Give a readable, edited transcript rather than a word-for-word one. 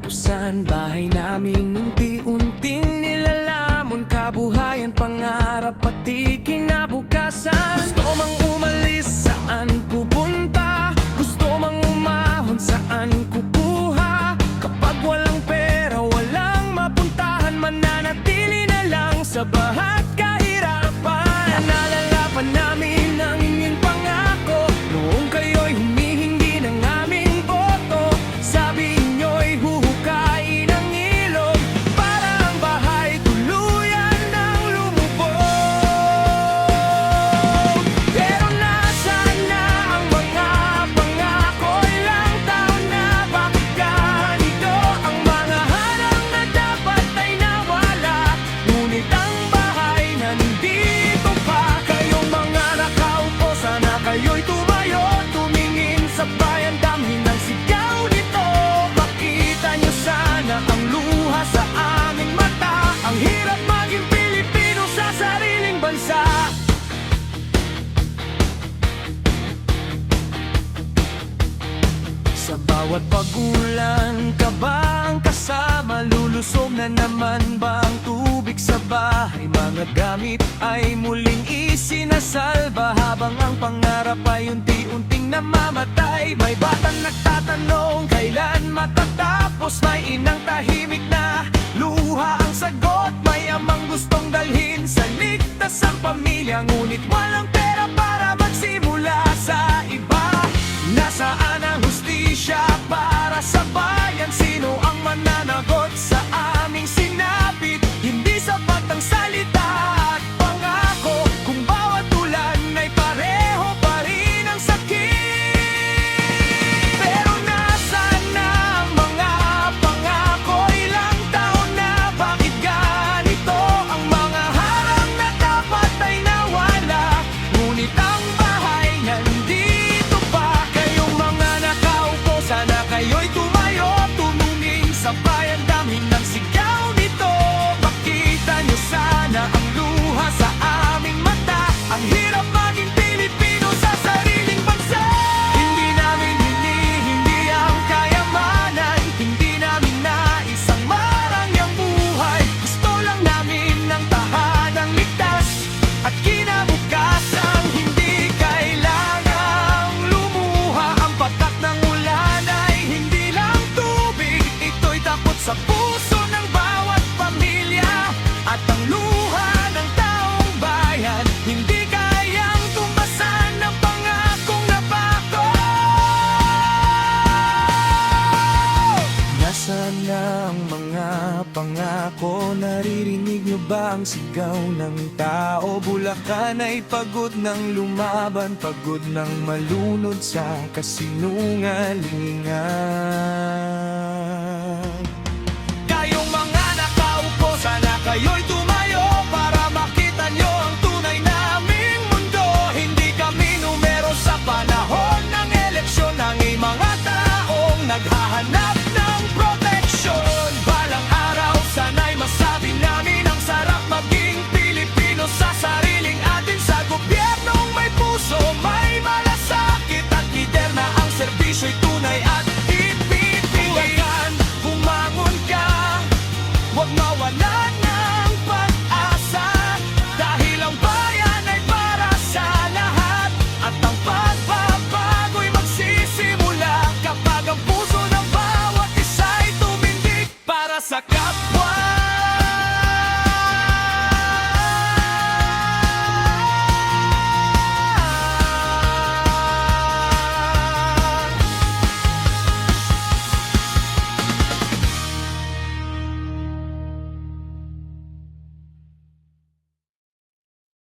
katapusan. Bahay namin unti-unting nilalamon, kabuhayan, pangarap, pati kinabukasan. Gusto mang umalis, saan pupunta? Gusto mang umahon, saan kukuha? Kapag walang pera, walang mapuntahan, mananatili na lang sa bahat kahirapan. Nalalapan namin ang inyong pangako noong kayo'y humihingi ng aming boto. Sabi nyo'y huhukain ang ilog para ang bahay tuluyan ng lumubog. Pero nasaan na ang mga pangako? Ilang taon na, bakit ganito? Ang mga harang na dapat ay nawala, ngunit ang bahay nandito pa. Kayong mga nakaupo, sana kayo'y tumayo, tumingin sa bayan, damhin ng sigaw nito. Makita nyo sana ang luha sa aming mata. Ang hirap maging Pilipino sa sariling bansa. Sa bawat pag-ulan ka ba ang kasama? Lulusog na naman ba ang tubig sa bahay? Mga gamit ay muling isinasalba, habang ang pangarap ay unti-unting namamatay. May batang nagtatanong, kailan matatapos? May inang tahimik na luha ang sagot. May amang gustong dalhin sa ligtas ang pamilya, ngunit walang pera para magsimula sa iba. Nasaan ang hustisya para sa bayan? Sino ang mananagot sa aming sinapit? Hindi sapat ang salita at pangako kung bawat ulan ay pareho pa rin ang sakit. Pero nasaan na ang mga pangako? Ilang taon na, bakit ganito? Ang mga harang na dapat ay nawala, ngunit ang bahay nandito pa. Kayong mga nakaupo, sana kayo'y tumayo, tumingin sa bayan, damhin ng sigaw nito. Makita nyo sana ang luha sa aming mata. Ang hirap maging Pilipino sa sariling bansa. Hindi namin hinihindi ang kayamanan, hindi namin nais ang marangyang buhay. Gusto lang namin ng tahanang ligtas at kinabukasan. Hindi kailangang lumuha. Ang patak ng ulan ay hindi lang tubig, ito'y takot sa puso ng bawat pamilya. At ang luha ng taong bayan, hindi kayang tumbasan ng pangakong napako. Nasaan na ang mga pangako? Naririnig nyo ba ang sigaw ng tao? Bulacan ay pagod ng lumaban, pagod ng malunod sa kasinungalingan. Kayong mga nakaupo, sana kayo'y tumayo para makita nyo ang tunay naming mundo. Hindi kami numero sa panahon ng eleksyon, ang mga taong naghahanap ng proteksyon. Balang araw, sana'y masabi namin ang sarap maging Pilipino sa sariling atin. Sa gobyernong may puso, may malasakit at lider na ang serbisyo'y tunay at ipipigil. Bumangon ka, huwag mawala